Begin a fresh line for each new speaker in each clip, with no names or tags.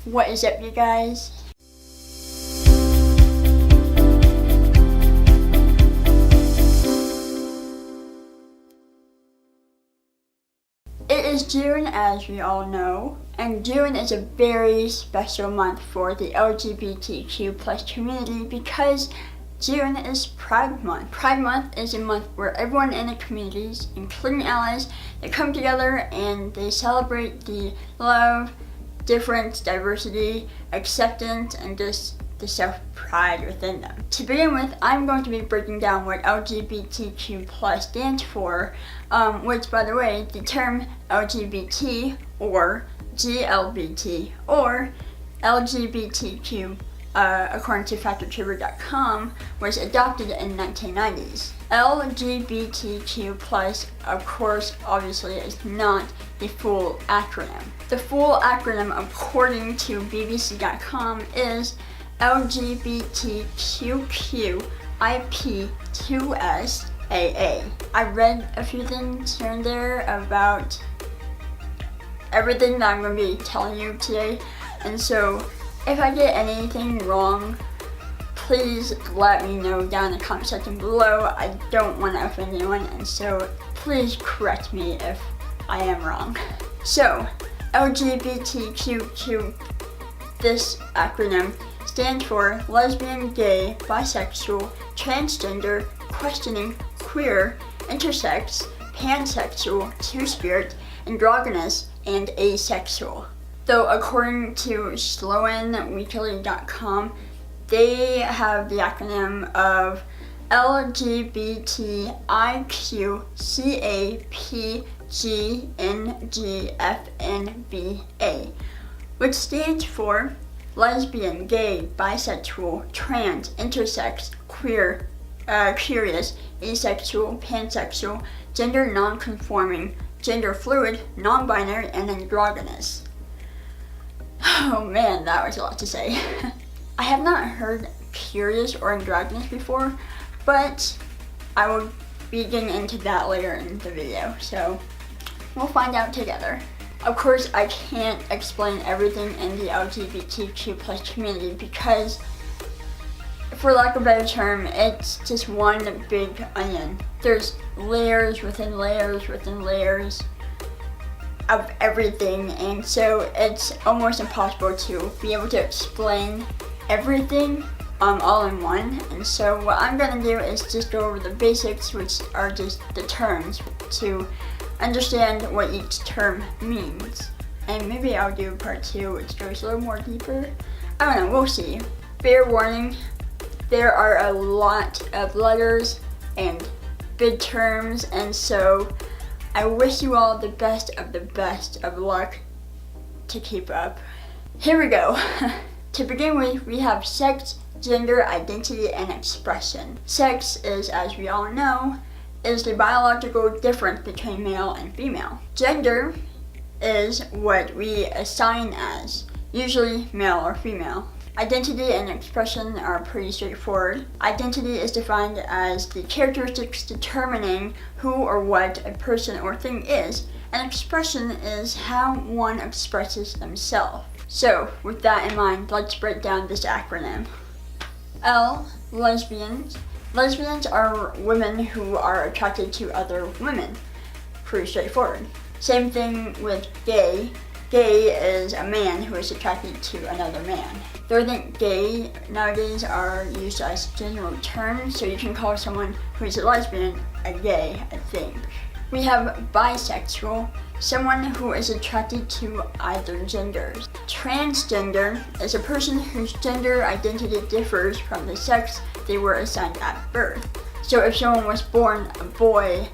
What is up, you guys? It is June, as we all know, and June is a very special month for the LGBTQ plus community because June is Pride Month. Pride Month is a month where everyone in the communities, including allies, they come together and they celebrate the love, difference, diversity, acceptance, and just the self-pride within them. To begin with, I'm going to be breaking down what LGBTQ plus stands for, which, by the way, the term LGBT or GLBT or LGBTQ, according to factortrigger.com, was adopted in the 1990s. LGBTQ plus, of course, obviously is not the full acronym. The full acronym, according to bbc.com, is LGBTQIP2SAA. I read a few things here and there about everything that I'm going to be telling you today, and so if I get anything wrong, please let me know down in the comment section below. I don't want to offend anyone, and so please correct me if I am wrong. So, LGBTQ, this acronym stands for lesbian, gay, bisexual, transgender, questioning, queer, intersex, pansexual, two-spirit, androgynous, and asexual. Though according to SloanWeekly.com, they have the acronym of LGBTIQCAPGNGFNBA, which stands for lesbian, gay, bisexual, trans, intersex, queer, curious, asexual, pansexual, gender non-conforming, gender fluid, non-binary, and androgynous. Oh man, that was a lot to say. I have not heard curious or androgynous before, but I will be getting into that later in the video, so we'll find out together. Of course, I can't explain everything in the LGBTQ plus community because, for lack of a better term, it's just one big onion. There's layers within layers within layers of everything, and so it's almost impossible to be able to explain everything all in one. And so what I'm gonna do is just go over the basics, which are just the terms, to understand what each term means. And maybe I'll do part 2, which goes a little more deeper. I don't know, we'll see. Fair warning, there are a lot of letters and big terms, and so I wish you all the best of luck to keep up. Here we go. To begin with, we have sex, gender, identity, and expression. Sex is, as we all know, is the biological difference between male and female. Gender is what we assign as, usually male or female. Identity and expression are pretty straightforward. Identity is defined as the characteristics determining who or what a person or thing is, and expression is how one expresses themselves. So, with that in mind, let's break down this acronym. L, lesbians. Lesbians are women who are attracted to other women. Pretty straightforward. Same thing with gay. Gay is a man who is attracted to another man. Though I think gay nowadays are used as general terms, so you can call someone who is a lesbian a gay, I think. We have bisexual, someone who is attracted to either genders. Transgender is a person whose gender identity differs from the sex they were assigned at birth. So if someone was born a boy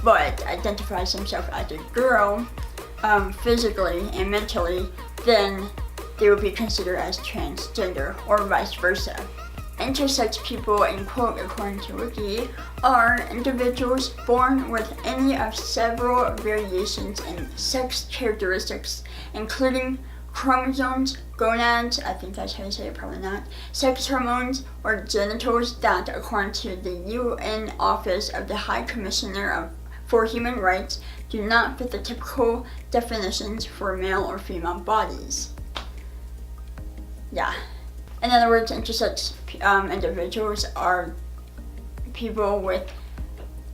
but identifies himself as a girl, physically and mentally, then they would be considered as transgender, or vice versa. Intersex people, in quote according to Wiki, are individuals born with any of several variations in sex characteristics, including chromosomes, gonads, I think that's how you say it, probably not, sex hormones, or genitals that, according to the UN Office of the High Commissioner for Human Rights, do not fit the typical definitions for male or female bodies. Yeah. In other words, intersex individuals are people with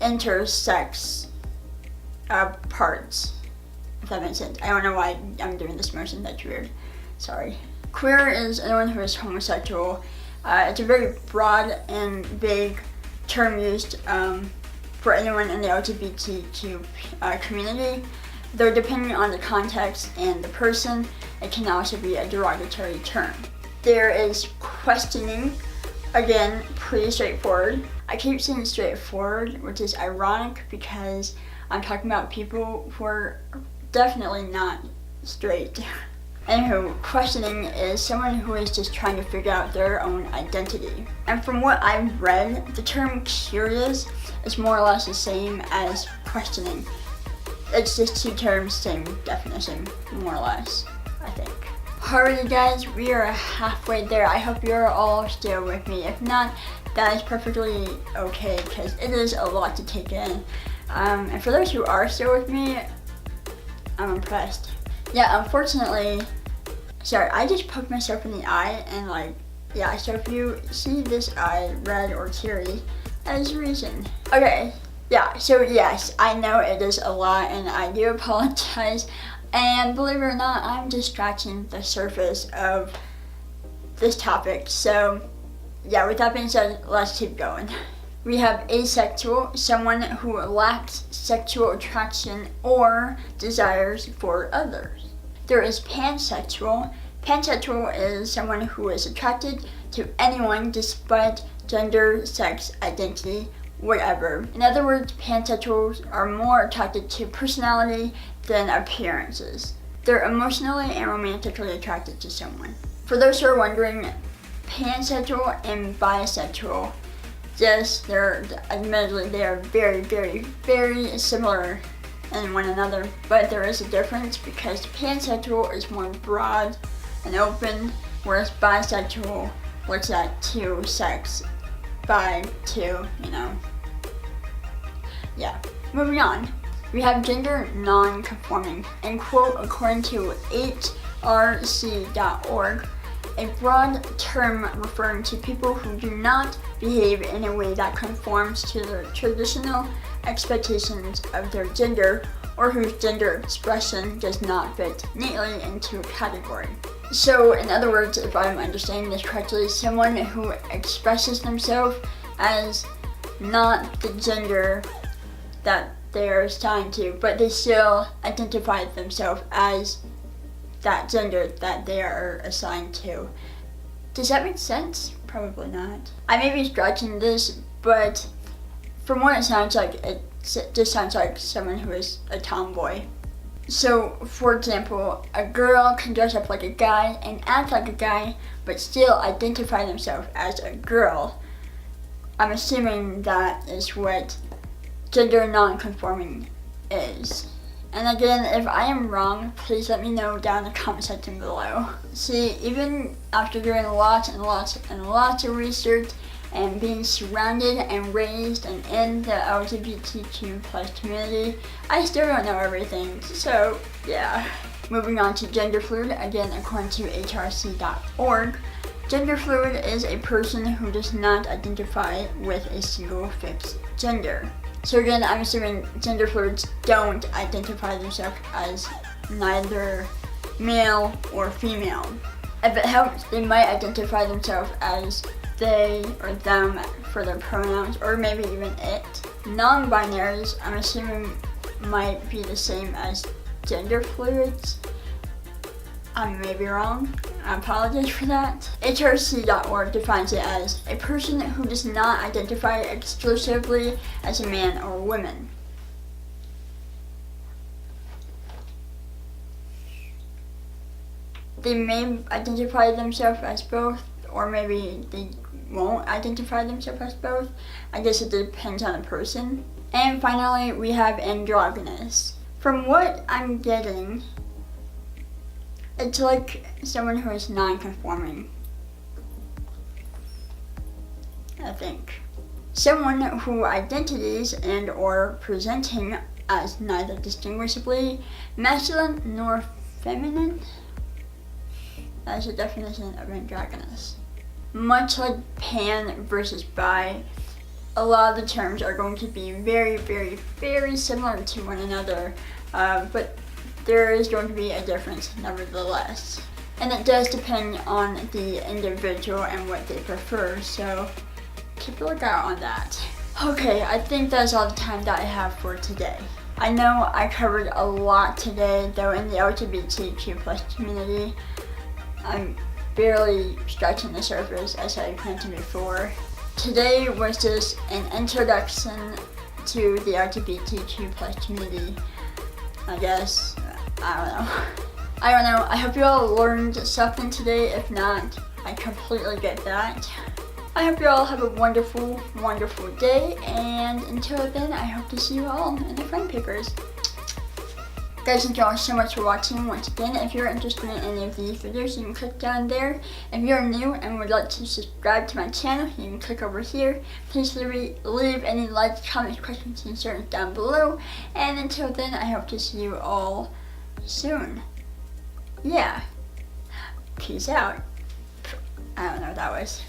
intersex parts, if that makes sense. I don't know why I'm doing this motion, that's weird. Sorry. Queer is anyone who is homosexual. It's a very broad and vague term used for anyone in the LGBTQ community, though depending on the context and the person, it can also be a derogatory term. There is questioning, again, pretty straightforward. I keep saying straightforward, which is ironic because I'm talking about people who are definitely not straight. Anywho, questioning is someone who is just trying to figure out their own identity. And from what I've read, the term curious is more or less the same as questioning. It's just two terms, same definition, more or less, I think. Alrighty guys, we are halfway there. I hope you're all still with me. If not, that is perfectly okay because it is a lot to take in. And for those who are still with me, I'm impressed. Yeah, unfortunately, sorry, I just poked myself in the eye and yeah, so if you see this eye red or teary, that is the reason. Okay, yeah, so yes, I know it is a lot and I do apologize. And believe it or not, I'm just scratching the surface of this topic. So yeah, with that being said, let's keep going. We have asexual, someone who lacks sexual attraction or desires for others. There is pansexual. Pansexual is someone who is attracted to anyone despite gender, sex, identity, whatever. In other words, pansexuals are more attracted to personality than appearances. They're emotionally and romantically attracted to someone. For those who are wondering, pansexual and bisexual, yes, admittedly they are very, very, very similar in one another, but there is a difference because pansexual is more broad and open, whereas bisexual looks at two sex, bi, two, yeah. Moving on, we have gender non-conforming, and quote, according to hrc.org, a broad term referring to people who do not behave in a way that conforms to the traditional expectations of their gender or whose gender expression does not fit neatly into a category. So, in other words, if I'm understanding this correctly, someone who expresses themselves as not the gender that they are assigned to, but they still identify themselves as that gender that they are assigned to. Does that make sense? Probably not. I may be stretching this, but from what it sounds like, it just sounds like someone who is a tomboy. So, for example, a girl can dress up like a guy and act like a guy, but still identify themselves as a girl. I'm assuming that is what gender non-conforming is. And again, if I am wrong, please let me know down in the comment section below. See, even after doing lots and lots and lots of research and being surrounded and raised and in the LGBTQ plus community, I still don't know everything. So, yeah. Moving on to gender fluid, again according to hrc.org. Gender fluid is a person who does not identify with a single fixed gender. So again, I'm assuming gender fluids don't identify themselves as neither male or female. If it helps, they might identify themselves as they or them for their pronouns, or maybe even it. Non-binaries, I'm assuming, might be the same as gender fluids. I may be wrong. I apologize for that. HRC.org defines it as a person who does not identify exclusively as a man or woman. They may identify themselves as both, or maybe they won't identify themselves as both. I guess it depends on the person. And finally, we have androgynous. From what I'm getting, it's like someone who is non-conforming, I think. Someone who identities and or presenting as neither distinguishably masculine nor feminine. That's the definition of androgynous. Much like pan versus bi, a lot of the terms are going to be very, very, very similar to one another, but there is going to be a difference nevertheless. And it does depend on the individual and what they prefer, so keep a lookout on that. Okay, I think that's all the time that I have for today. I know I covered a lot today, though in the LGBTQ plus community, I'm barely scratching the surface as I mentioned before. Today was just an introduction to the LGBTQ plus community, I guess. I don't know. I hope you all learned something today. If not, I completely get that. I hope you all have a wonderful, wonderful day, and until then, I hope to see you all in the friend papers. Guys, thank you all so much for watching. Once again, if you're interested in any of these videos, you can click down there. If you're new and would like to subscribe to my channel, you can click over here. Please leave any likes, comments, questions, concerns down below. And until then, I hope to see you all soon. Yeah. Peace out. I don't know what that was.